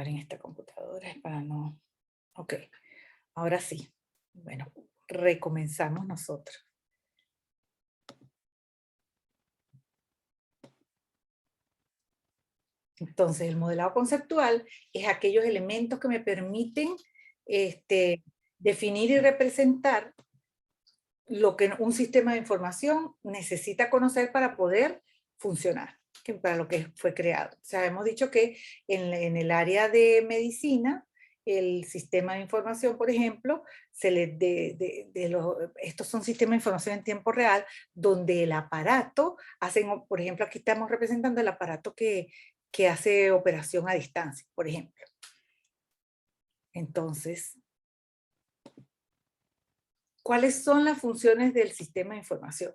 entrar en esta computadora es para no... Ok, ahora sí. Bueno, recomenzamos nosotros. Entonces, el modelado conceptual es aquellos elementos que me permiten definir y representar lo que un sistema de información necesita conocer para poder funcionar, para lo que fue creado. O sea, hemos dicho que en el área de medicina, el sistema de información, por ejemplo, estos son sistemas de información en tiempo real, donde el aparato, por ejemplo, aquí estamos representando el aparato que hace operación a distancia, por ejemplo. Entonces, ¿cuáles son las funciones del sistema de información?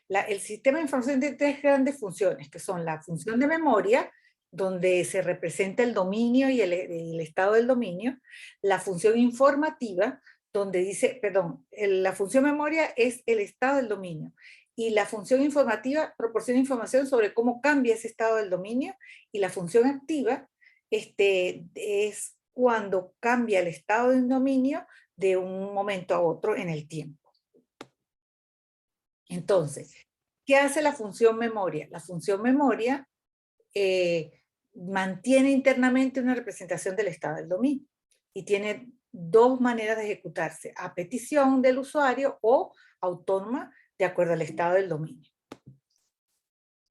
El sistema de información tiene tres grandes funciones, que son la función de memoria, donde se representa el dominio y el estado del dominio, la función informativa, donde dice, perdón, la función memoria es el estado del dominio, y la función informativa proporciona información sobre cómo cambia ese estado del dominio, y la función activa es cuando cambia el estado del dominio de un momento a otro en el tiempo. Entonces, ¿qué hace la función memoria? La función memoria mantiene internamente una representación del estado del dominio y tiene dos maneras de ejecutarse, a petición del usuario o autónoma de acuerdo al estado del dominio.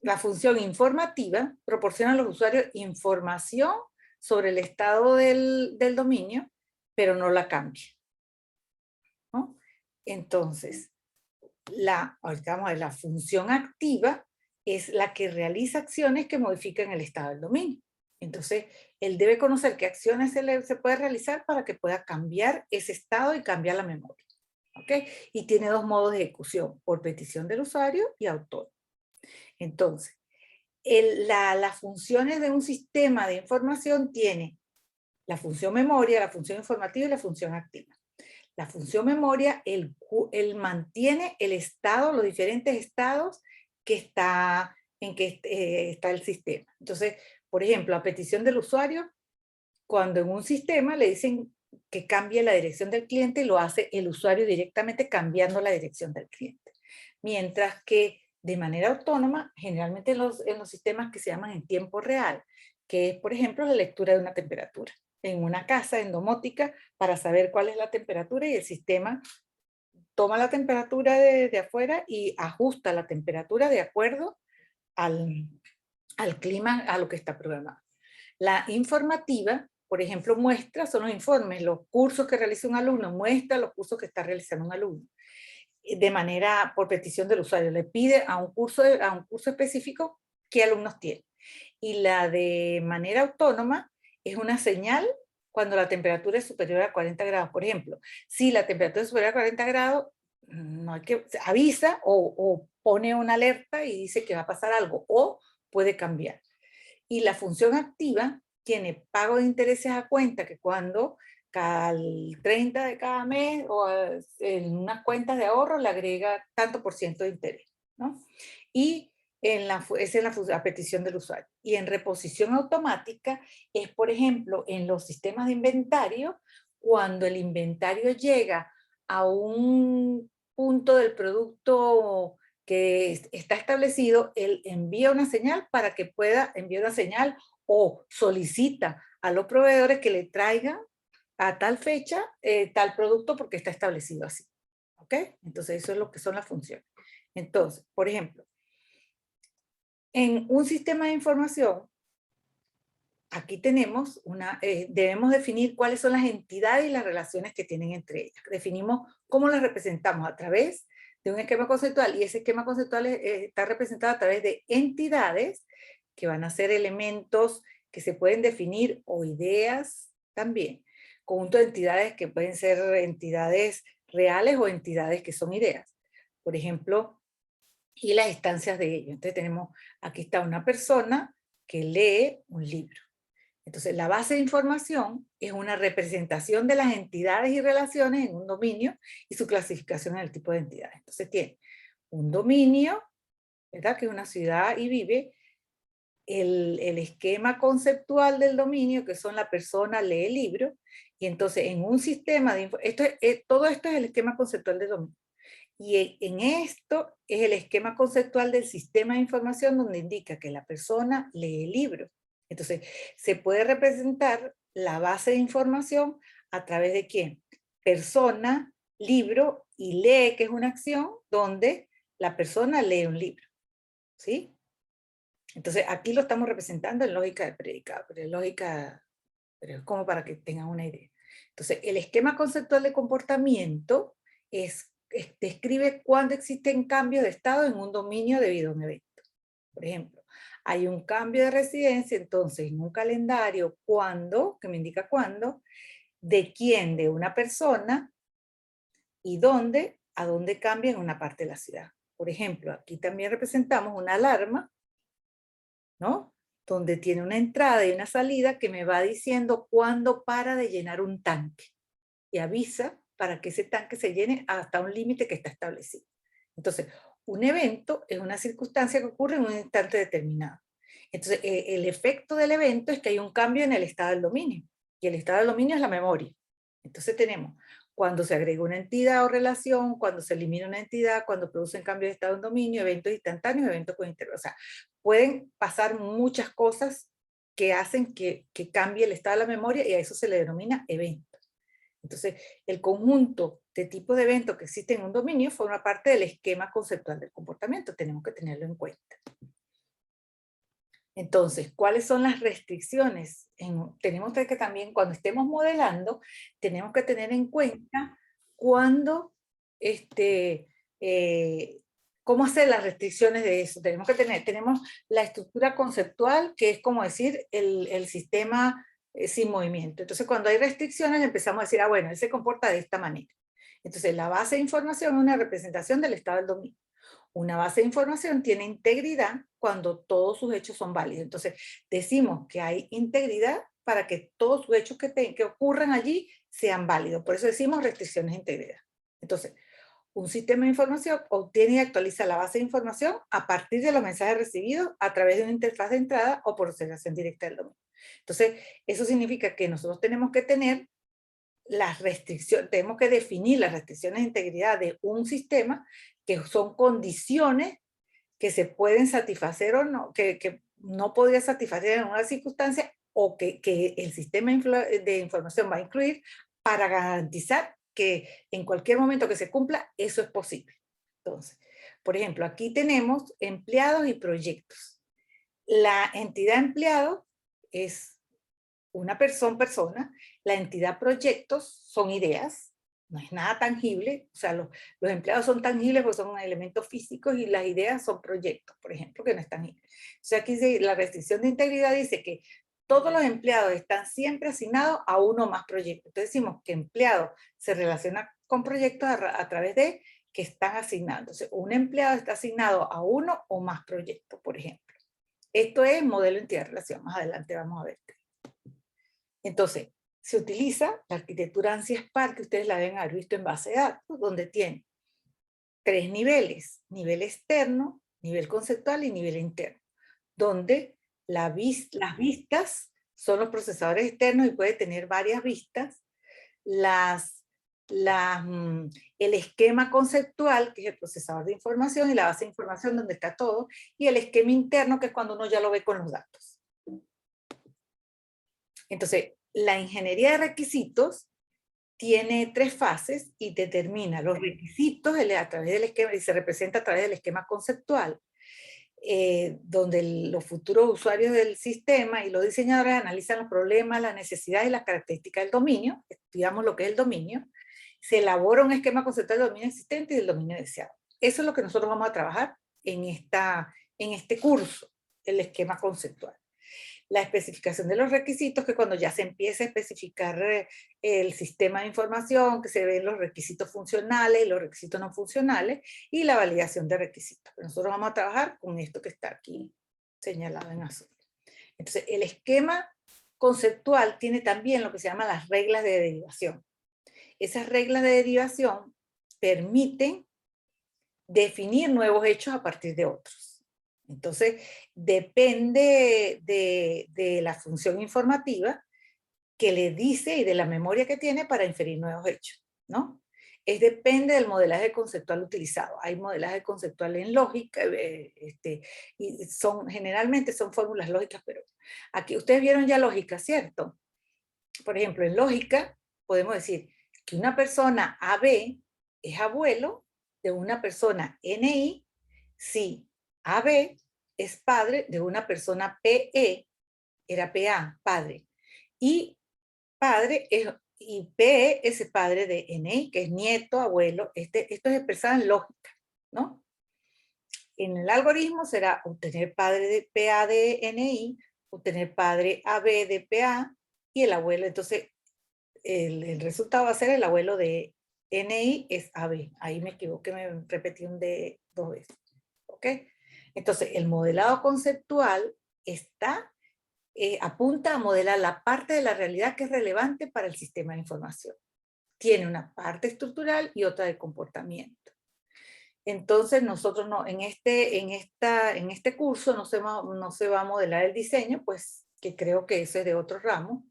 La función informativa proporciona a los usuarios información sobre el estado del dominio, pero no la cambia, ¿no? Entonces, ahorita vamos a ver, la función activa es la que realiza acciones que modifican el estado del dominio. Entonces, él debe conocer qué acciones se puede realizar para que pueda cambiar ese estado y cambiar la memoria. ¿Ok? Y tiene dos modos de ejecución, por petición del usuario y autónomo. Entonces, las funciones de un sistema de información tiene la función memoria, la función informativa y la función activa. La función memoria, él mantiene el estado, los diferentes estados en que está el sistema. Entonces, por ejemplo, a petición del usuario, cuando en un sistema le dicen que cambie la dirección del cliente, lo hace el usuario directamente cambiando la dirección del cliente. Mientras que de manera autónoma, generalmente en los sistemas que se llaman en tiempo real, que es, por ejemplo, la lectura de una temperatura en una casa, en domótica, para saber cuál es la temperatura, y el sistema toma la temperatura de afuera y ajusta la temperatura de acuerdo al clima, a lo que está programado. La informativa, por ejemplo, son los informes, los cursos que realiza un alumno, muestra los cursos que está realizando un alumno, de manera, por petición del usuario, le pide a un curso específico qué alumnos tiene. Y la de manera autónoma es una señal cuando la temperatura es superior a 40 grados. Por ejemplo, si la temperatura es superior a 40 grados, no hay que, avisa o pone una alerta y dice que va a pasar algo, o puede cambiar. Y la función activa tiene pago de intereses a cuenta, que cuando cada 30 de cada mes o en unas cuentas de ahorro le agrega tanto por ciento de interés, ¿no? Y esa es la petición del usuario. Y en reposición automática es, por ejemplo, en los sistemas de inventario, cuando el inventario llega a un punto del producto que está establecido, él envía una señal para que pueda enviar una señal o solicita a los proveedores que le traigan a tal fecha tal producto porque está establecido así. ¿Ok? Entonces eso es lo que son las funciones. Entonces, por ejemplo, en un sistema de información, aquí tenemos debemos definir cuáles son las entidades y las relaciones que tienen entre ellas. Definimos cómo las representamos a través de un esquema conceptual, y ese esquema conceptual está representado a través de entidades que van a ser elementos que se pueden definir, o ideas también. Conjunto de entidades que pueden ser entidades reales o entidades que son ideas. Por ejemplo, y las instancias de ello. Entonces aquí está una persona que lee un libro. Entonces la base de información es una representación de las entidades y relaciones en un dominio y su clasificación en el tipo de entidades. Entonces tiene un dominio, ¿verdad? Que es una ciudad y vive, el esquema conceptual del dominio, que son la persona lee el libro, y entonces en un sistema de todo esto es el esquema conceptual del dominio. Y en esto es el esquema conceptual del sistema de información donde indica que la persona lee el libro. Entonces, se puede representar la base de información a través de ¿quién? Persona, libro y lee, que es una acción donde la persona lee un libro. ¿Sí? Entonces, aquí lo estamos representando en lógica de predicado, pero es como para que tengan una idea. Entonces, el esquema conceptual de comportamiento describe cuándo existen cambios de estado en un dominio debido a un evento. Por ejemplo, hay un cambio de residencia, entonces en un calendario, ¿cuándo? Que me indica cuándo, de quién, de una persona, y dónde, a dónde cambia en una parte de la ciudad. Por ejemplo, aquí también representamos una alarma, ¿no? Donde tiene una entrada y una salida que me va diciendo cuándo para de llenar un tanque y avisa para que ese tanque se llene hasta un límite que está establecido. Entonces, un evento es una circunstancia que ocurre en un instante determinado. Entonces, el efecto del evento es que hay un cambio en el estado del dominio, y el estado del dominio es la memoria. Entonces tenemos cuando se agrega una entidad o relación, cuando se elimina una entidad, cuando producen cambio de estado en dominio, eventos instantáneos, eventos con intervalo. O sea, pueden pasar muchas cosas que hacen que cambie el estado de la memoria, y a eso se le denomina evento. Entonces, el conjunto de tipos de eventos que existen en un dominio forma parte del esquema conceptual del comportamiento. Tenemos que tenerlo en cuenta. Entonces, ¿cuáles son las restricciones? Tenemos que también, cuando estemos modelando, tenemos que tener en cuenta cuándo, cómo hacer las restricciones de eso. Tenemos la estructura conceptual, que es como decir el sistema sin movimiento. Entonces, cuando hay restricciones, empezamos a decir, ah, bueno, él se comporta de esta manera. Entonces, la base de información es una representación del estado del dominio. Una base de información tiene integridad cuando todos sus hechos son válidos. Entonces, decimos que hay integridad para que todos sus hechos que ocurran allí sean válidos. Por eso decimos restricciones de integridad. Entonces, un sistema de información obtiene y actualiza la base de información a partir de los mensajes recibidos a través de una interfaz de entrada o por observación directa del dominio. Entonces, eso significa que nosotros tenemos que tener las restricciones, tenemos que definir las restricciones de integridad de un sistema, que son condiciones que se pueden satisfacer o no, que no podría satisfacer en una circunstancia, o que el sistema de información va a incluir para garantizar que en cualquier momento que se cumpla, eso es posible. Entonces, por ejemplo, aquí tenemos empleados y proyectos. La entidad empleado es una persona, la entidad proyectos son ideas, no es nada tangible, o sea, los empleados son tangibles porque son elementos físicos, y las ideas son proyectos, por ejemplo, que no es tangible. O sea, aquí la restricción de integridad dice que todos los empleados están siempre asignados a uno o más proyectos. Entonces decimos que empleado se relaciona con proyectos a través de que están asignados. Entonces, un empleado está asignado a uno o más proyectos, por ejemplo. Esto es modelo entidad-relación. Más adelante vamos a ver. Entonces, se utiliza la arquitectura ANSI Spark, que ustedes la deben haber visto en base de datos, donde tiene 3 niveles: nivel externo, nivel conceptual y nivel interno, donde las vistas son los procesadores externos y puede tener varias vistas. El esquema conceptual, que es el procesador de información, y la base de información donde está todo, y el esquema interno, que es cuando uno ya lo ve con los datos. Entonces, la ingeniería de requisitos tiene 3 fases y determina los requisitos a través del esquema, y se representa a través del esquema conceptual, donde los futuros usuarios del sistema y los diseñadores analizan los problemas, las necesidades y las características del dominio, estudiamos lo que es el dominio, se elabora un esquema conceptual del dominio existente y del dominio deseado. Eso es lo que nosotros vamos a trabajar en este curso, el esquema conceptual. La especificación de los requisitos, que cuando ya se empieza a especificar el sistema de información, que se ven los requisitos funcionales y los requisitos no funcionales, y la validación de requisitos. Pero nosotros vamos a trabajar con esto que está aquí señalado en azul. Entonces, el esquema conceptual tiene también lo que se llama las reglas de derivación. Esas reglas de derivación permiten definir nuevos hechos a partir de otros. Entonces, depende de la función informativa que le dice y de la memoria que tiene para inferir nuevos hechos, ¿no? Depende del modelaje conceptual utilizado. Hay modelaje conceptual en lógica, y generalmente son fórmulas lógicas, pero aquí ustedes vieron ya lógica, ¿cierto? Por ejemplo, en lógica podemos decir que una persona AB es abuelo de una persona NI si AB es padre de una persona PE, era PA, padre, y padre es, y PE es el padre de NI, que es nieto, abuelo. Esto es expresado en lógica, ¿no? En el algoritmo será obtener padre de PA de NI, obtener padre AB de PA y el abuelo. Entonces, el resultado va a ser el abuelo de NI es AB. Ahí me equivoqué, me repetí un D 2 veces. ¿Ok? Entonces, el modelado conceptual apunta a modelar la parte de la realidad que es relevante para el sistema de información. Tiene una parte estructural y otra de comportamiento. Entonces, nosotros no, en este curso no se va a modelar el diseño, pues que creo que eso es de otro ramo.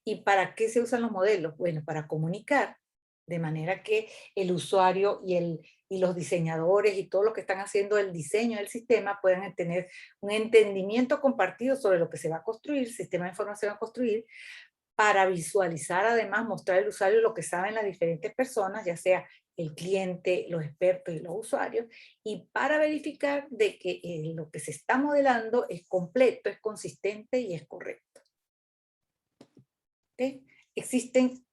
¿Y para qué se usan los modelos? Bueno, para comunicar, de manera que el usuario y los diseñadores y todos los que están haciendo el diseño del sistema puedan tener un entendimiento compartido sobre lo que se va a construir, el sistema de información a construir, para visualizar, además, mostrar al usuario lo que saben las diferentes personas, ya sea el cliente, los expertos y los usuarios, y para verificar de que lo que se está modelando es completo, es consistente y es correcto. ¿Okay? Existen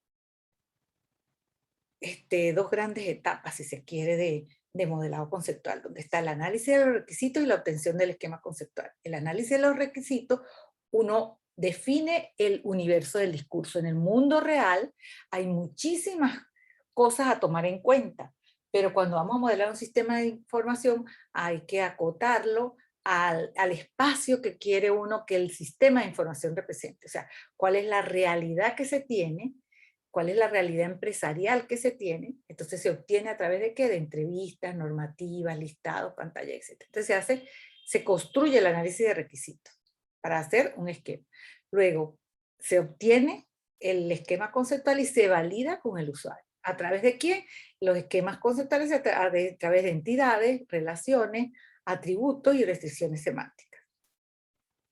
dos grandes etapas, si se quiere, de modelado conceptual, donde está el análisis de los requisitos y la obtención del esquema conceptual. El análisis de los requisitos, uno define el universo del discurso. En el mundo real hay muchísimas cosas a tomar en cuenta, pero cuando vamos a modelar un sistema de información hay que acotarlo al espacio que quiere uno que el sistema de información represente. O sea, cuál es la realidad que se tiene, cuál es la realidad empresarial que se tiene. Entonces se obtiene a través de qué? De entrevistas, normativas, listados, pantalla, etc. Entonces se construye el análisis de requisitos para hacer un esquema. Luego se obtiene el esquema conceptual y se valida con el usuario. ¿A través de quién? Los esquemas conceptuales a través de entidades, relaciones, atributos y restricciones semánticas.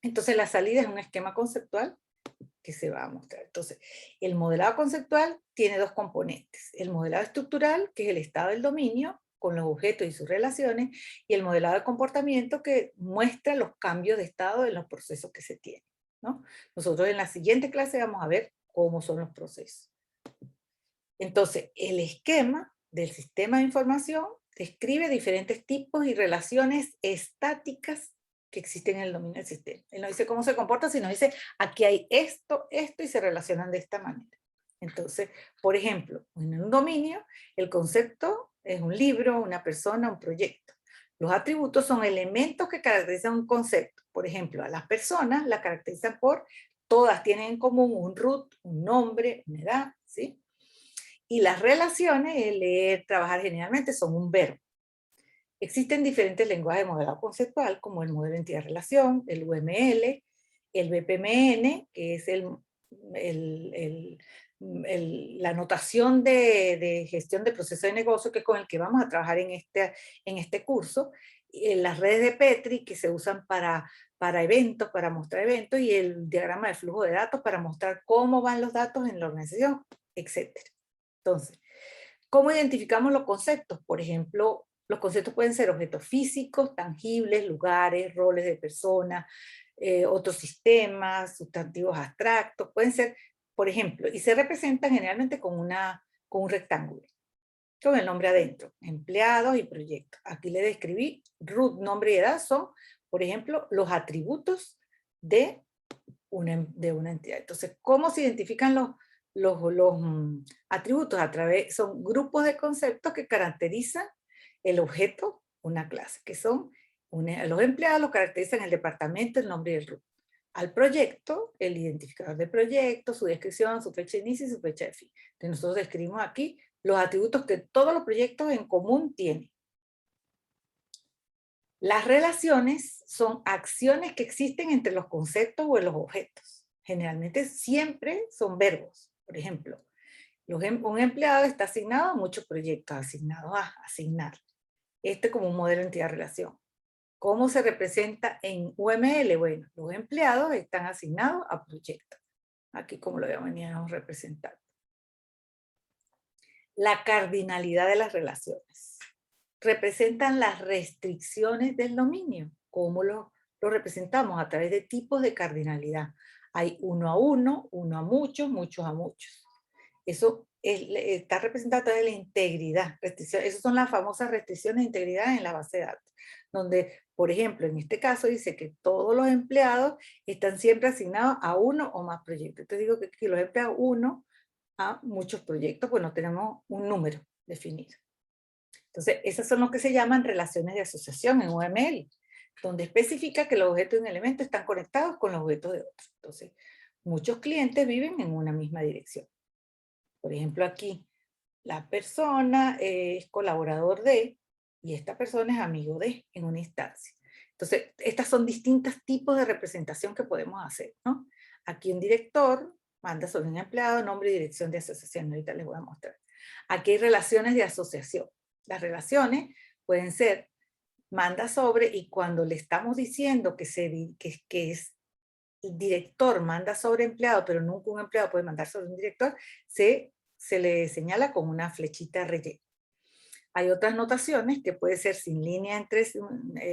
Entonces la salida es un esquema conceptual que se va a mostrar. Entonces, el modelado conceptual tiene dos componentes. El modelado estructural, que es el estado del dominio, con los objetos y sus relaciones, y el modelado de comportamiento, que muestra los cambios de estado en los procesos que se tienen, ¿no? Nosotros en la siguiente clase vamos a ver cómo son los procesos. Entonces, el esquema del sistema de información describe diferentes tipos y relaciones estáticas que existen en el dominio del sistema. Él no dice cómo se comporta, sino dice aquí hay esto, esto, y se relacionan de esta manera. Entonces, por ejemplo, en un dominio, el concepto es un libro, una persona, un proyecto. Los atributos son elementos que caracterizan un concepto. Por ejemplo, a las personas las caracterizan todas tienen en común un root, un nombre, una edad, ¿sí? Y las relaciones, el leer, trabajar generalmente son un verbo. Existen diferentes lenguajes de modelado conceptual, como el modelo de entidad-relación, el UML, el BPMN, que es la notación de gestión de proceso de negocio, que es con el que vamos a trabajar en este curso, las redes de Petri, que se usan para eventos, para mostrar eventos, y el diagrama de flujo de datos para mostrar cómo van los datos en la organización, etc. Entonces, ¿cómo identificamos los conceptos? Por ejemplo, los conceptos pueden ser objetos físicos, tangibles, lugares, roles de personas, otros sistemas, sustantivos abstractos, pueden ser, por ejemplo, y se representan generalmente con un rectángulo, con el nombre adentro, empleados y proyectos. Aquí le describí, root, nombre y edad son, por ejemplo, los atributos de una entidad. Entonces, ¿cómo se identifican los atributos? Son grupos de conceptos que caracterizan el objeto, una clase, que son los empleados los caracterizan el departamento, el nombre y el root. Al proyecto, el identificador de proyecto, su descripción, su fecha de inicio y su fecha de fin. Entonces nosotros describimos aquí los atributos que todos los proyectos en común tienen. Las relaciones son acciones que existen entre los conceptos o los objetos. Generalmente siempre son verbos. Por ejemplo, un empleado está asignado a muchos proyectos, asignados a asignar. Este como un modelo de entidad-relación. ¿Cómo se representa en UML? Bueno, los empleados están asignados a proyectos. Aquí como lo veníamos representando. La cardinalidad de las relaciones. Representan las restricciones del dominio. ¿Cómo lo representamos? A través de tipos de cardinalidad. Hay uno a uno, uno a muchos, muchos a muchos. Eso está representado a través de la integridad. Esas son las famosas restricciones de integridad en la base de datos. Donde, por ejemplo, en este caso dice que todos los empleados están siempre asignados a uno o más proyectos. Entonces digo que los empleados uno a muchos proyectos, pues no tenemos un número definido. Entonces, esas son los que se llaman relaciones de asociación en UML, donde especifica que los objetos de un elemento están conectados con los objetos de otro. Entonces, muchos clientes viven en una misma dirección. Por ejemplo, aquí, la persona es colaborador de, y esta persona es amigo de, en una instancia. Entonces, estas son distintos tipos de representación que podemos hacer, ¿no? Aquí un director manda sobre un empleado, nombre y dirección de asociación. Ahorita les voy a mostrar. Aquí hay relaciones de asociación. Las relaciones pueden ser manda sobre, y cuando le estamos diciendo que es el director manda sobre empleado, pero nunca un empleado puede mandar sobre un director, se le señala con una flechita rellena. Hay otras notaciones que puede ser sin línea entre,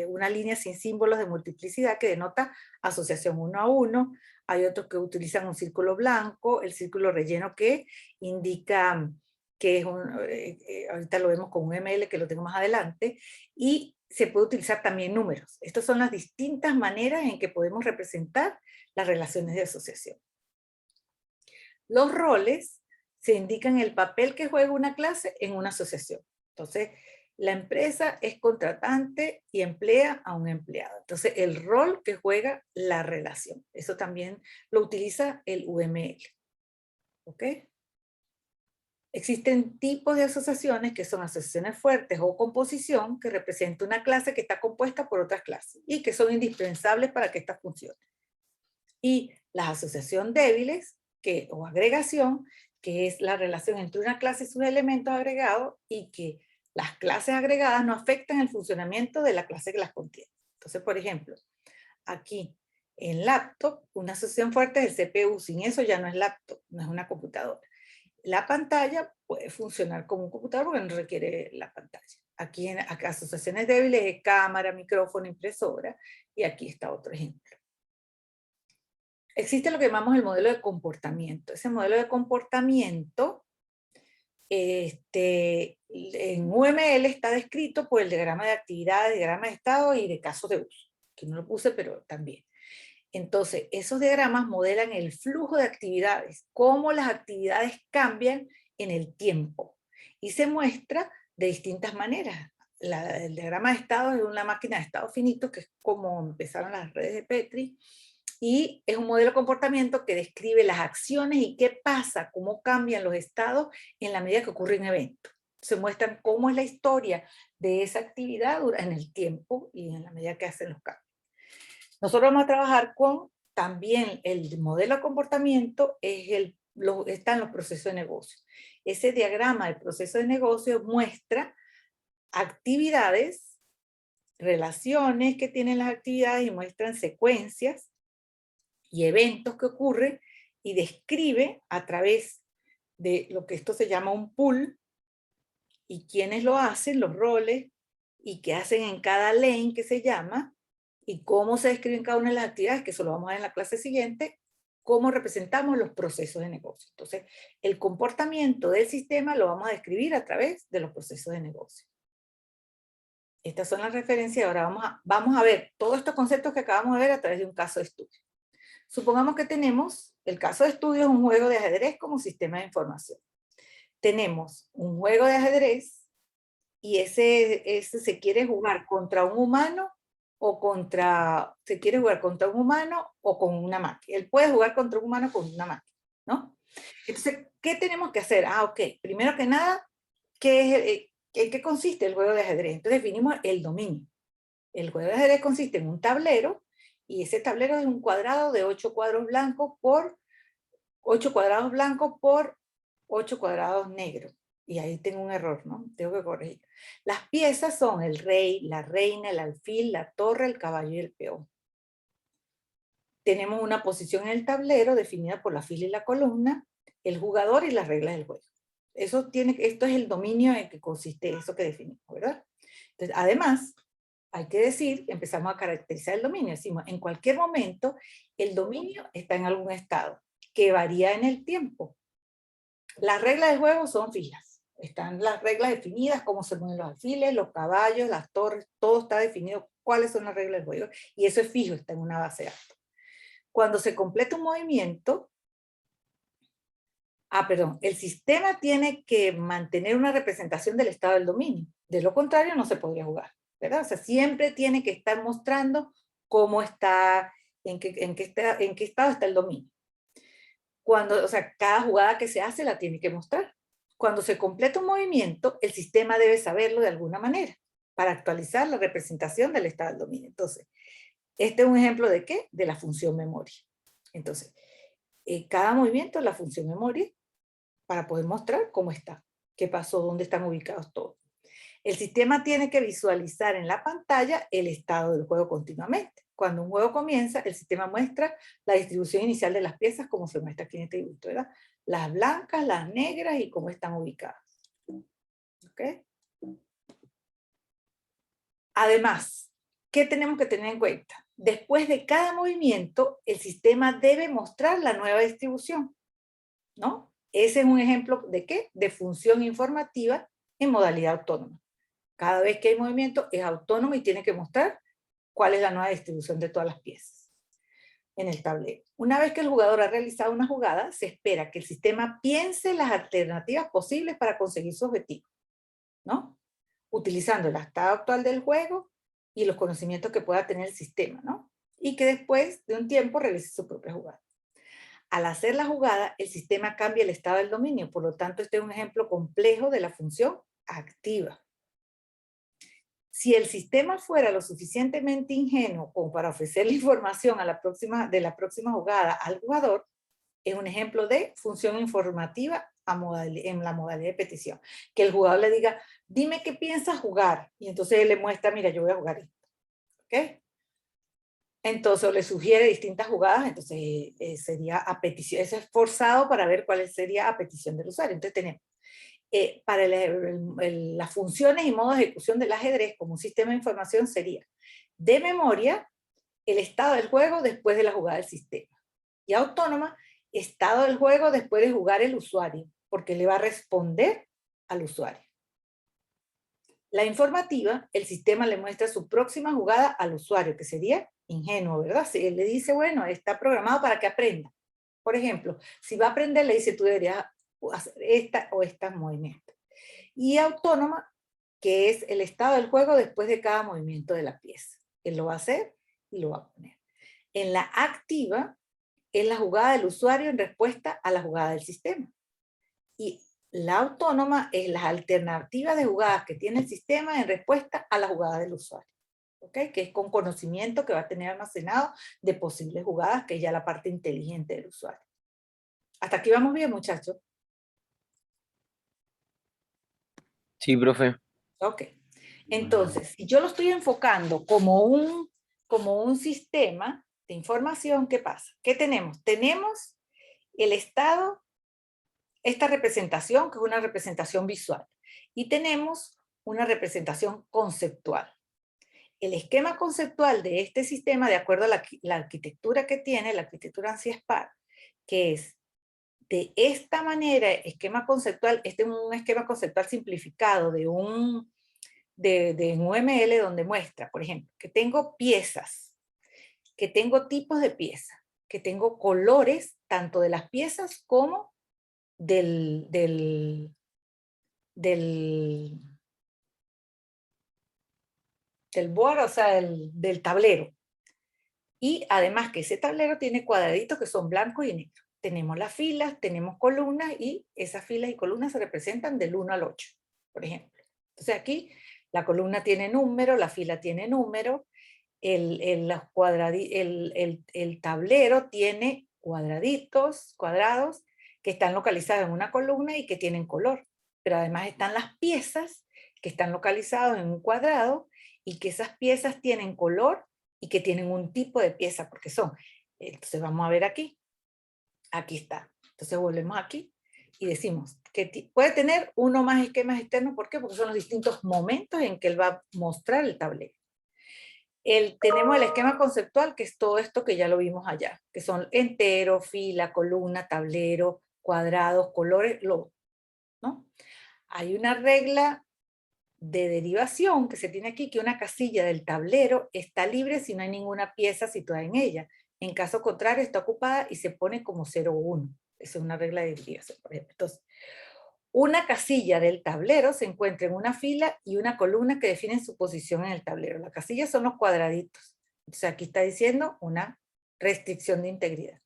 una línea sin símbolos de multiplicidad que denota asociación uno a uno. Hay otros que utilizan un círculo blanco, el círculo relleno que indica que es ahorita lo vemos con un ML que lo tengo más adelante, y se puede utilizar también números. Estas son las distintas maneras en que podemos representar las relaciones de asociación. Los roles se indican el papel que juega una clase en una asociación. Entonces, la empresa es contratante y emplea a un empleado. Entonces, el rol que juega la relación. Eso también lo utiliza el UML. ¿Ok? Existen tipos de asociaciones que son asociaciones fuertes o composición, que representa una clase que está compuesta por otras clases y que son indispensables para que esta funcione. Y las asociaciones débiles, o agregación, que es la relación entre una clase y sus elementos agregados, y que las clases agregadas no afectan el funcionamiento de la clase que las contiene. Entonces, por ejemplo, aquí en laptop, una asociación fuerte es el CPU. Sin eso ya no es laptop, no es una computadora. La pantalla puede funcionar como un computador porque no requiere la pantalla. Aquí en asociaciones débiles es cámara, micrófono, impresora, y aquí está otro ejemplo. Existe lo que llamamos el modelo de comportamiento. Ese modelo de comportamiento en UML está descrito por el diagrama de actividades, diagrama de estado y de casos de uso, que no lo puse, pero también. Entonces, esos diagramas modelan el flujo de actividades, cómo las actividades cambian en el tiempo, y se muestra de distintas maneras. El diagrama de estado es una máquina de estado finito, que es como empezaron las redes de Petri, y es un modelo de comportamiento que describe las acciones y qué pasa, cómo cambian los estados en la medida que ocurren eventos. Se muestran cómo es la historia de esa actividad en el tiempo y en la medida que hacen los cambios. Nosotros vamos a trabajar con también el modelo de comportamiento, están los procesos de negocio. Ese diagrama del proceso de negocio muestra actividades, relaciones que tienen las actividades, y muestran secuencias y eventos que ocurren, y describe a través de lo que esto se llama un pool, y quiénes lo hacen, los roles, y qué hacen en cada lane que se llama, y cómo se describen cada una de las actividades, que eso lo vamos a ver en la clase siguiente, cómo representamos los procesos de negocio. Entonces, el comportamiento del sistema lo vamos a describir a través de los procesos de negocio. Estas son las referencias. Ahora vamos a ver todos estos conceptos que acabamos de ver a través de un caso de estudio. Supongamos que tenemos, el caso de estudio es un juego de ajedrez como sistema de información. Tenemos un juego de ajedrez, y ese se quiere jugar contra un humano se quiere jugar contra un humano o con una máquina. Él puede jugar contra un humano con una máquina, ¿no? Entonces, ¿qué tenemos que hacer? Ok, primero que nada, ¿en qué consiste el juego de ajedrez? Entonces definimos el dominio. El juego de ajedrez consiste en un tablero, y ese tablero es un cuadrado de 8 cuadros blancos por 8 cuadrados blancos por 8 cuadrados negros. Y ahí tengo un error, ¿no? Tengo que corregir. Las piezas son el rey, la reina, el alfil, la torre, el caballo y el peón. Tenemos una posición en el tablero definida por la fila y la columna, el jugador y las reglas del juego. Esto es el dominio en que consiste eso que definimos, ¿verdad? Entonces, además, hay que decir, empezamos a caracterizar el dominio. Decimos, en cualquier momento, el dominio está en algún estado, que varía en el tiempo. Las reglas del juego son fijas. Están las reglas definidas, cómo se mueven los alfiles, los caballos, las torres, todo está definido, cuáles son las reglas del juego. Y eso es fijo, está en una base de datos. Cuando se completa un movimiento, el sistema tiene que mantener una representación del estado del dominio. De lo contrario, no se podría jugar, ¿verdad? O sea, siempre tiene que estar mostrando cómo está, en qué estado está el dominio. O sea, cada jugada que se hace la tiene que mostrar. Cuando se completa un movimiento, el sistema debe saberlo de alguna manera para actualizar la representación del estado del dominio. Entonces, este es un ejemplo de ¿qué? De la función memoria. Entonces, cada movimiento es la función memoria para poder mostrar cómo está, qué pasó, dónde están ubicados todos. El sistema tiene que visualizar en la pantalla el estado del juego continuamente. Cuando un juego comienza, el sistema muestra la distribución inicial de las piezas como se muestra aquí en este dibujo, ¿verdad? Las blancas, las negras y cómo están ubicadas. ¿Ok? Además, ¿qué tenemos que tener en cuenta? Después de cada movimiento, el sistema debe mostrar la nueva distribución, ¿no? Ese es un ejemplo de ¿qué? De función informativa en modalidad autónoma. Cada vez que hay movimiento es autónomo y tiene que mostrar cuál es la nueva distribución de todas las piezas en el tablero. Una vez que el jugador ha realizado una jugada, se espera que el sistema piense las alternativas posibles para conseguir su objetivo, ¿no? Utilizando el estado actual del juego y los conocimientos que pueda tener el sistema, ¿no? Y que después de un tiempo realice su propia jugada. Al hacer la jugada, el sistema cambia el estado del dominio, por lo tanto, este es un ejemplo complejo de la función activa. Si el sistema fuera lo suficientemente ingenuo como para ofrecer la información de la próxima jugada al jugador, es un ejemplo de función informativa en la modalidad de petición. Que el jugador le diga, dime qué piensas jugar, y entonces él le muestra, mira, yo voy a jugar esto. ¿Ok? Entonces, o le sugiere distintas jugadas, entonces sería a petición, eso es forzado para ver cuál sería a petición del usuario. Entonces tenemos, para las funciones y modos de ejecución del ajedrez como un sistema de información sería de memoria, el estado del juego después de la jugada del sistema. Y autónoma, estado del juego después de jugar el usuario, porque le va a responder al usuario. La informativa, el sistema le muestra su próxima jugada al usuario, que sería ingenuo, ¿verdad? Si él le dice, bueno, está programado para que aprenda. Por ejemplo, si va a aprender, le dice, tú deberías hacer esta o estos movimientos. Y autónoma, que es el estado del juego después de cada movimiento de la pieza. Él lo va a hacer y lo va a poner. En la activa, es la jugada del usuario en respuesta a la jugada del sistema. Y la autónoma es las alternativas de jugadas que tiene el sistema en respuesta a la jugada del usuario. ¿Ok? Que es con conocimiento que va a tener almacenado de posibles jugadas, que es ya la parte inteligente del usuario. Hasta aquí vamos bien, muchachos. Sí, profe. Ok. Entonces, si yo lo estoy enfocando como un sistema de información, ¿qué pasa? ¿Qué tenemos? Tenemos el estado, esta representación, que es una representación visual, y tenemos una representación conceptual. El esquema conceptual de este sistema, de acuerdo a la arquitectura que tiene, la arquitectura ANSI-SPARC, que es de esta manera, esquema conceptual, este es un esquema conceptual simplificado de un ML donde muestra, por ejemplo, que tengo piezas, que tengo tipos de piezas, que tengo colores tanto de las piezas como del board, o sea, del tablero. Y además que ese tablero tiene cuadraditos que son blancos y negros. Tenemos las filas, tenemos columnas y esas filas y columnas se representan del 1 al 8, por ejemplo. Entonces aquí La columna tiene número, la fila tiene número, el tablero tiene cuadrados, que están localizados en una columna y que tienen color. Pero además están las piezas que están localizadas en un cuadrado y que esas piezas tienen color y que tienen un tipo de pieza, porque son. Entonces vamos a ver aquí. Aquí está. Entonces volvemos aquí y decimos que puede tener uno más esquemas externos. ¿Por qué? Porque son los distintos momentos en que él va a mostrar el tablero. Tenemos el esquema conceptual, que es todo esto que ya lo vimos allá, que son entero, fila, columna, tablero, cuadrados, colores, ¿no? Hay una regla de derivación que se tiene aquí, que una casilla del tablero está libre si no hay ninguna pieza situada en ella. En caso contrario, está ocupada y se pone como 0 o 1. Esa es una regla de derivación, por ejemplo. Entonces, una casilla del tablero se encuentra en una fila y una columna que definen su posición en el tablero. Las casillas son los cuadraditos. Entonces aquí está diciendo una restricción de integridad.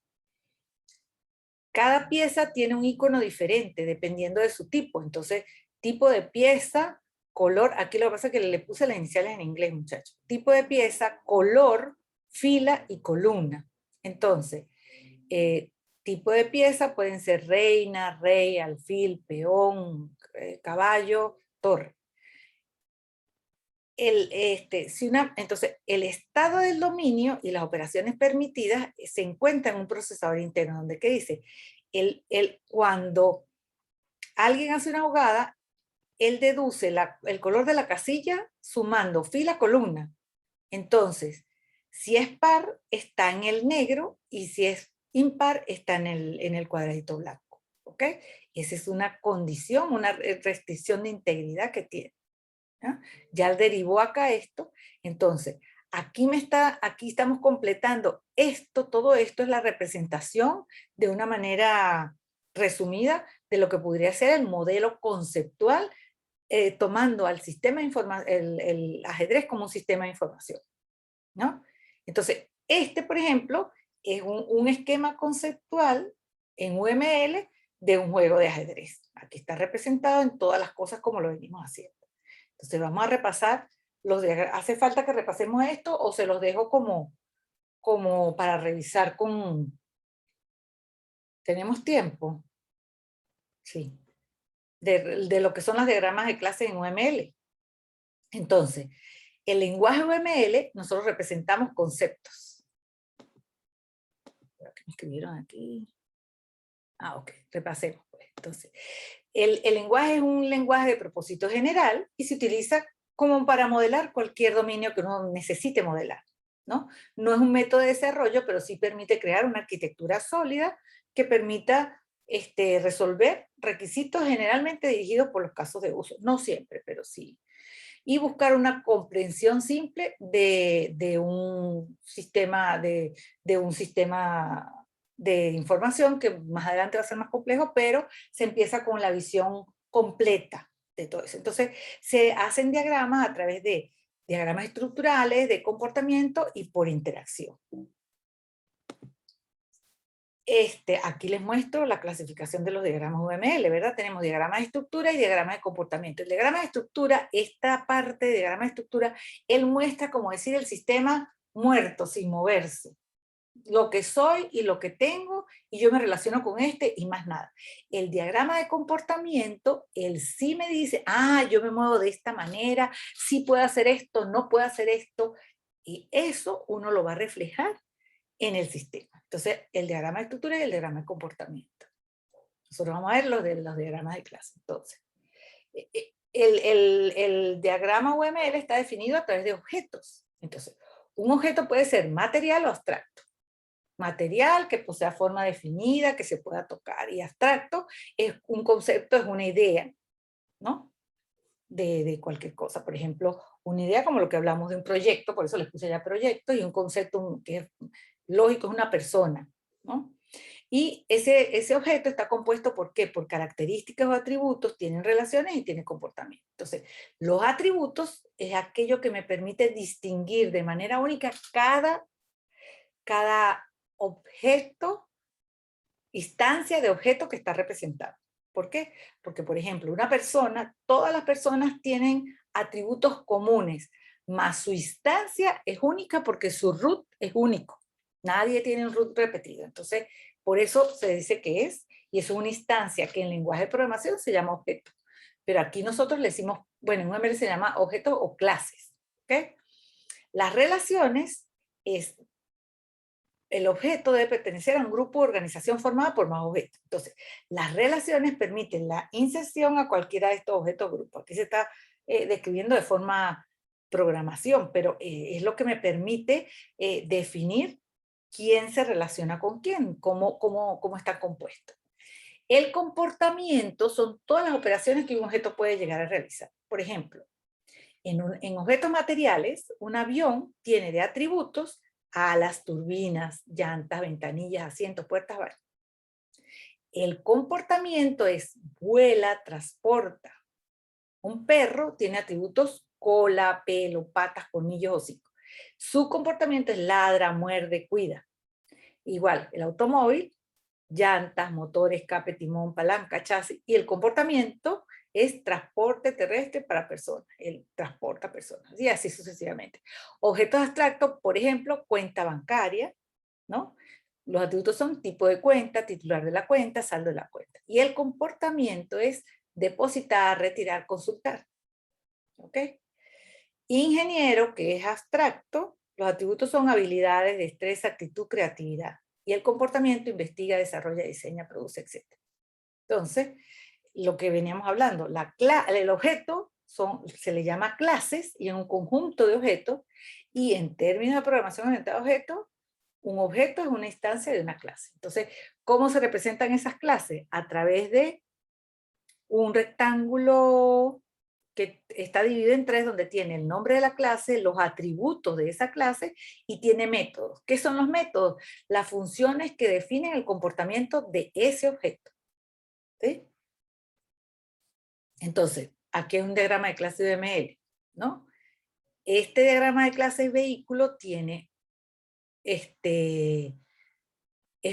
Cada pieza tiene un icono diferente dependiendo de su tipo. Entonces, tipo de pieza, color, aquí lo que pasa es que le puse las iniciales en inglés, muchachos. Tipo de pieza, color, fila y columna. Entonces, tipo de pieza pueden ser reina, rey, alfil, peón, caballo, torre. Entonces, el estado del dominio y las operaciones permitidas se encuentran en un procesador interno, donde ¿qué dice? Cuando alguien hace una jugada, él deduce el color de la casilla sumando fila, columna. Entonces, si es par, está en el negro, y si es impar, está en el cuadradito blanco. ¿Ok? Esa es una condición, una restricción de integridad que tiene. Ya derivó acá esto. Entonces, aquí estamos completando esto. Todo esto es la representación de una manera resumida de lo que podría ser el modelo conceptual, tomando al sistema el ajedrez como un sistema de información, ¿no? Entonces, por ejemplo, es un esquema conceptual en UML de un juego de ajedrez. Aquí está representado en todas las cosas como lo venimos haciendo. Entonces vamos a repasar los diagramas. ¿Hace falta que repasemos esto o se los dejo como para revisar con... ¿Tenemos tiempo? Sí. De lo que son los diagramas de clase en UML. Entonces, el lenguaje UML, nosotros representamos conceptos. ¿Qué me escribieron aquí? Ok, repasemos pues. Entonces, el lenguaje es un lenguaje de propósito general y se utiliza como para modelar cualquier dominio que uno necesite modelar, ¿no? No es un método de desarrollo, pero sí permite crear una arquitectura sólida que permita resolver requisitos generalmente dirigidos por los casos de uso. No siempre, pero sí. Y buscar una comprensión simple de un sistema de información que más adelante va a ser más complejo, pero se empieza con la visión completa de todo eso. Entonces, se hacen diagramas a través de diagramas estructurales, de comportamiento y por interacción. Aquí les muestro la clasificación de los diagramas UML, ¿verdad? Tenemos diagramas de estructura y diagramas de comportamiento. El diagrama de estructura, esta parte de diagrama de estructura, él muestra, como decir, el sistema muerto, sin moverse. Lo que soy y lo que tengo, y yo me relaciono con y más nada. El diagrama de comportamiento, él sí me dice, yo me muevo de esta manera, sí puedo hacer esto, no puedo hacer esto, y eso uno lo va a reflejar en el sistema. Entonces, el diagrama de estructura y el diagrama de comportamiento. Nosotros vamos a ver los diagramas de clase. Entonces, el diagrama UML está definido a través de objetos. Entonces, un objeto puede ser material o abstracto. Material, que posea forma definida, que se pueda tocar, y abstracto es un concepto, es una idea, ¿no? De cualquier cosa. Por ejemplo, una idea como lo que hablamos de un proyecto, por eso les puse ya proyecto, y un concepto que es lógico, es una persona, ¿no? Y ese objeto está compuesto ¿por qué? Por características o atributos, tienen relaciones y tienen comportamiento. Entonces, los atributos es aquello que me permite distinguir de manera única cada objeto, instancia de objeto que está representado. ¿Por qué? Porque, por ejemplo, una persona, todas las personas tienen atributos comunes, más su instancia es única porque su root es único. Nadie tiene un root repetido. Entonces, por eso se dice que es, y es una instancia que en lenguaje de programación se llama objeto. Pero aquí nosotros le decimos, bueno, en UML se llama objetos o clases. ¿Ok? Las relaciones es, el objeto debe pertenecer a un grupo de organización formado por más objetos. Entonces, las relaciones permiten la inserción a cualquiera de estos objetos o grupos. Aquí se está describiendo de forma programación, pero es lo que me permite definir quién se relaciona con quién, cómo está compuesto. El comportamiento son todas las operaciones que un objeto puede llegar a realizar. Por ejemplo, en objetos materiales, un avión tiene de atributos alas, turbinas, llantas, ventanillas, asientos, puertas, baños. El comportamiento es vuela, transporta. Un perro tiene atributos cola, pelo, patas, colmillos, hocico. Su comportamiento es ladra, muerde, cuida. Igual, el automóvil, llantas, motor, escape, timón, palanca, chasis. Y el comportamiento es transporte terrestre para personas. Él transporta personas. Y así sucesivamente. Objetos abstractos, por ejemplo, cuenta bancaria, ¿no? Los atributos son tipo de cuenta, titular de la cuenta, saldo de la cuenta. Y el comportamiento es depositar, retirar, consultar. ¿Ok? Ingeniero, que es abstracto, los atributos son habilidades, destreza, actitud, creatividad. Y el comportamiento investiga, desarrolla, diseña, produce, etc. Entonces, lo que veníamos hablando, el objeto se le llama clases y es un conjunto de objetos, y en términos de programación orientada a objetos, un objeto es una instancia de una clase. Entonces, ¿cómo se representan esas clases? A través de un rectángulo que está dividido en tres, donde tiene el nombre de la clase, los atributos de esa clase y tiene métodos. ¿Qué son los métodos? Las funciones que definen el comportamiento de ese objeto. ¿Sí? Entonces, aquí es un diagrama de clase de UML, ¿no? Este diagrama de clase vehículo tiene, es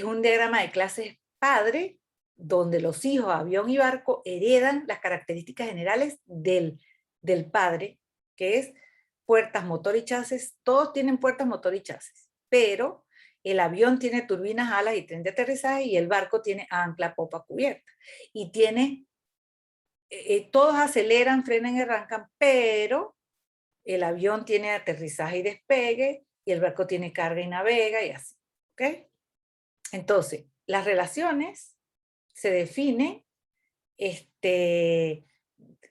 un diagrama de clases padre, donde los hijos, avión y barco, heredan las características generales del padre, que es puertas, motor y chasis. Todos tienen puertas, motor y chasis, pero el avión tiene turbinas, alas y tren de aterrizaje, y el barco tiene ancla, popa, cubierta. Y tiene, todos aceleran, frenan y arrancan, pero el avión tiene aterrizaje y despegue, y el barco tiene carga y navega, y así. ¿Ok? Entonces, las relaciones se definen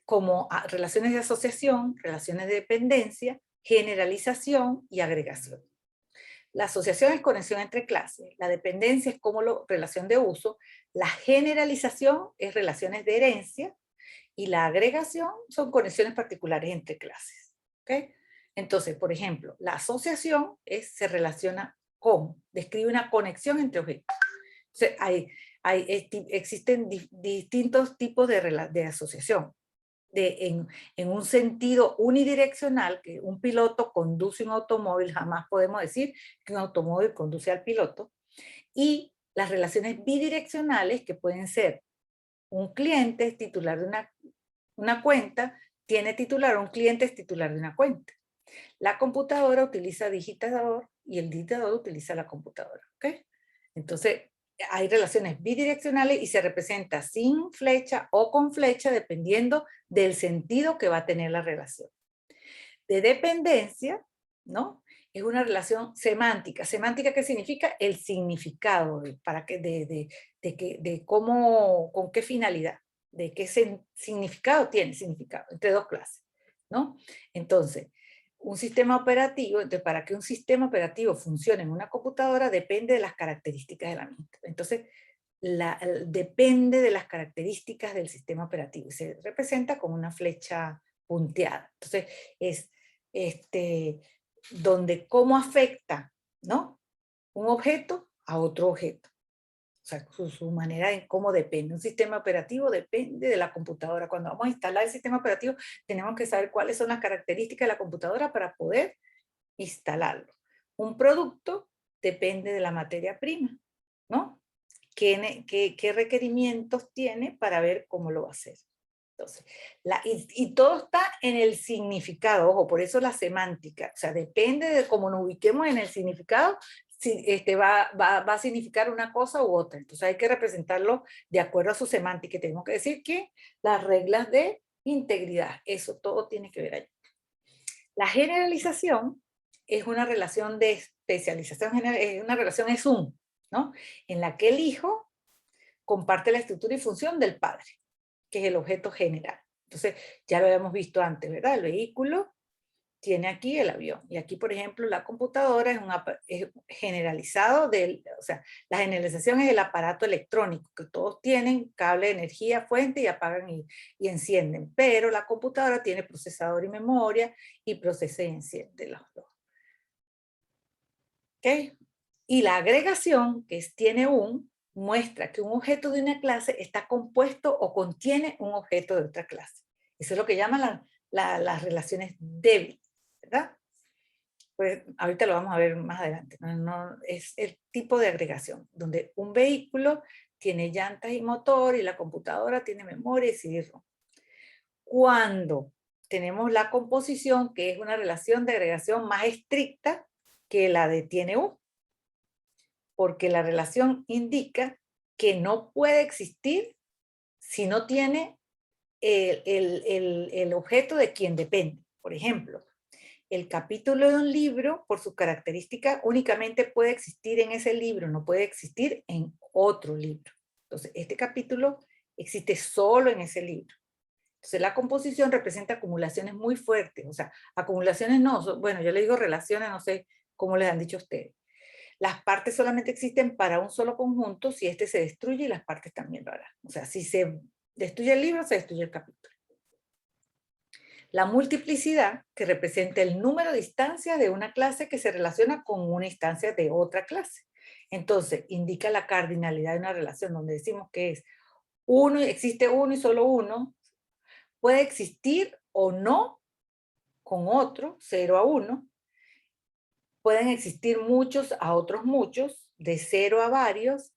como relaciones de asociación, relaciones de dependencia, generalización y agregación. La asociación es conexión entre clases, la dependencia es como relación de uso, la generalización es relaciones de herencia y la agregación son conexiones particulares entre clases. ¿Okay? Entonces, por ejemplo, la asociación se relaciona con, describe una conexión entre objetos. Entonces, existen distintos tipos de asociación. En un sentido unidireccional, que un piloto conduce un automóvil, jamás podemos decir que un automóvil conduce al piloto. Y las relaciones bidireccionales, que pueden ser un cliente es titular de una cuenta, tiene titular, un cliente es titular de una cuenta. La computadora utiliza digitador y el digitador utiliza la computadora. ¿Ok? Entonces, hay relaciones bidireccionales y se representa sin flecha o con flecha dependiendo del sentido que va a tener la relación. De dependencia, ¿no? Es una relación semántica. ¿Semántica qué significa? El significado, de cómo, con qué finalidad, de qué significado tiene significado, entre dos clases, ¿no? Entonces, un sistema operativo, entonces para que un sistema operativo funcione en una computadora depende de las características de la misma. Entonces, depende de las características del sistema operativo y se representa como una flecha punteada. Entonces, es donde cómo afecta, ¿no? Un objeto a otro objeto. O sea, su manera en cómo depende. Un sistema operativo depende de la computadora. Cuando vamos a instalar el sistema operativo, tenemos que saber cuáles son las características de la computadora para poder instalarlo. Un producto depende de la materia prima, ¿no? qué requerimientos tiene para ver cómo lo va a hacer. Entonces, y todo está en el significado, ojo, por eso la semántica, o sea, depende de cómo nos ubiquemos en el significado, si va a significar una cosa u otra. Entonces hay que representarlo de acuerdo a su semántica. Tenemos que decir que las reglas de integridad, eso todo tiene que ver allí. La generalización es una relación de especialización, es una relación es un, ¿no? En la que el hijo comparte la estructura y función del padre, que es el objeto general. Entonces, ya lo habíamos visto antes, ¿verdad? El vehículo tiene aquí el avión. Y aquí, por ejemplo, la computadora es generalizado, o sea, la generalización es el aparato electrónico, que todos tienen cable de energía, fuente, y apagan y encienden. Pero la computadora tiene procesador y memoria, y procesa y enciende los dos. ¿Ok? Y la agregación, que tiene muestra que un objeto de una clase está compuesto o contiene un objeto de otra clase. Eso es lo que llaman las relaciones débiles, ¿verdad? Pues ahorita lo vamos a ver más adelante. No, es el tipo de agregación, donde un vehículo tiene llantas y motor y la computadora tiene memoria y CD-ROM. Cuando tenemos la composición, que es una relación de agregación más estricta que la de tiene un, porque la relación indica que no puede existir si no tiene el objeto de quien depende. Por ejemplo, el capítulo de un libro, por su característica, únicamente puede existir en ese libro, no puede existir en otro libro. Entonces, este capítulo existe solo en ese libro. Entonces, la composición representa acumulaciones muy fuertes, o sea, acumulaciones no, bueno, yo le digo relaciones, no sé cómo les han dicho ustedes. Las partes solamente existen para un solo conjunto si este se destruye y las partes también lo harán. O sea, si se destruye el libro, se destruye el capítulo. La multiplicidad, que representa el número de instancias de una clase que se relaciona con una instancia de otra clase. Entonces, indica la cardinalidad de una relación, donde decimos que es uno, existe uno y solo uno, puede existir o no con otro, 0 a 1, pueden existir muchos a otros muchos, de 0 a varios,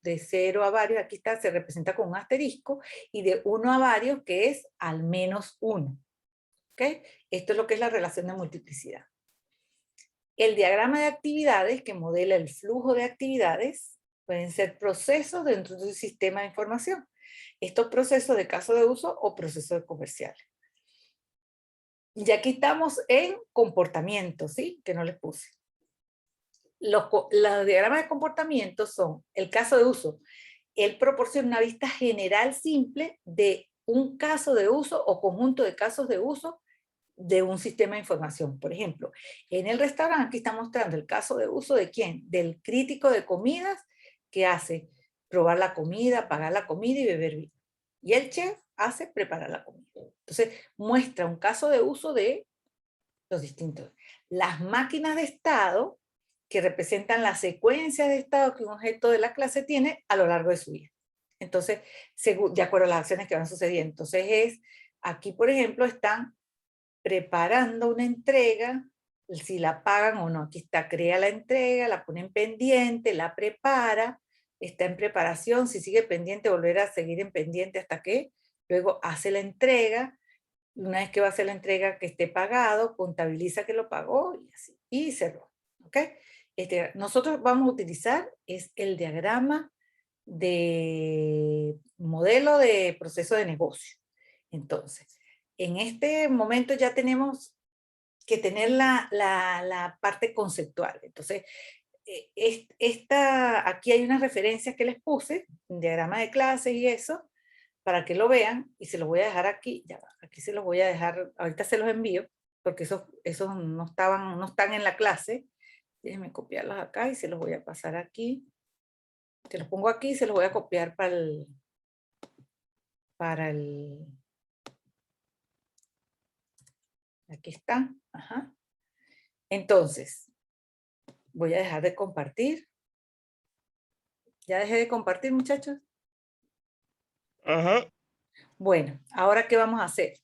aquí está, se representa con un asterisco, y de 1 a varios, que es al menos 1. ¿Okay? Esto es lo que es la relación de multiplicidad. El diagrama de actividades, que modela el flujo de actividades, pueden ser procesos dentro de un sistema de información. Estos procesos de caso de uso o procesos comerciales. Y aquí estamos en comportamiento, ¿sí? Que no les puse. Los diagramas de comportamiento son el caso de uso. Él proporciona una vista general simple de un caso de uso o conjunto de casos de uso de un sistema de información. Por ejemplo, en el restaurante aquí está mostrando el caso de uso de ¿quién? Del crítico de comidas que hace probar la comida, pagar la comida y beber vino. Y el chef hace preparar la comida. Entonces, muestra un caso de uso de los distintos. Las máquinas de estado, que representan la secuencia de estado que un objeto de la clase tiene a lo largo de su vida. Entonces, de acuerdo a las acciones que van sucediendo. Entonces, aquí, por ejemplo, están preparando una entrega, si la pagan o no. Aquí está, crea la entrega, la pone en pendiente, la prepara, está en preparación, si sigue pendiente, volverá a seguir en pendiente hasta que luego hace la entrega. Una vez que va a hacer la entrega que esté pagado, contabiliza que lo pagó y así, y cerró. ¿Ok? Nosotros vamos a utilizar es el diagrama de modelo de proceso de negocio. Entonces, en este momento ya tenemos que tener la parte conceptual. Entonces, aquí hay unas referencias que les puse, un diagrama de clases y eso, para que lo vean, y se los voy a dejar aquí, ya va, aquí se los voy a dejar, ahorita se los envío, porque esos no están en la clase. Déjenme copiarlos acá y se los voy a pasar aquí. Se los pongo aquí y se los voy a copiar aquí está. Ajá. Entonces, voy a dejar de compartir. ¿Ya dejé de compartir, muchachos? Ajá. Bueno, ahora ¿qué vamos a hacer?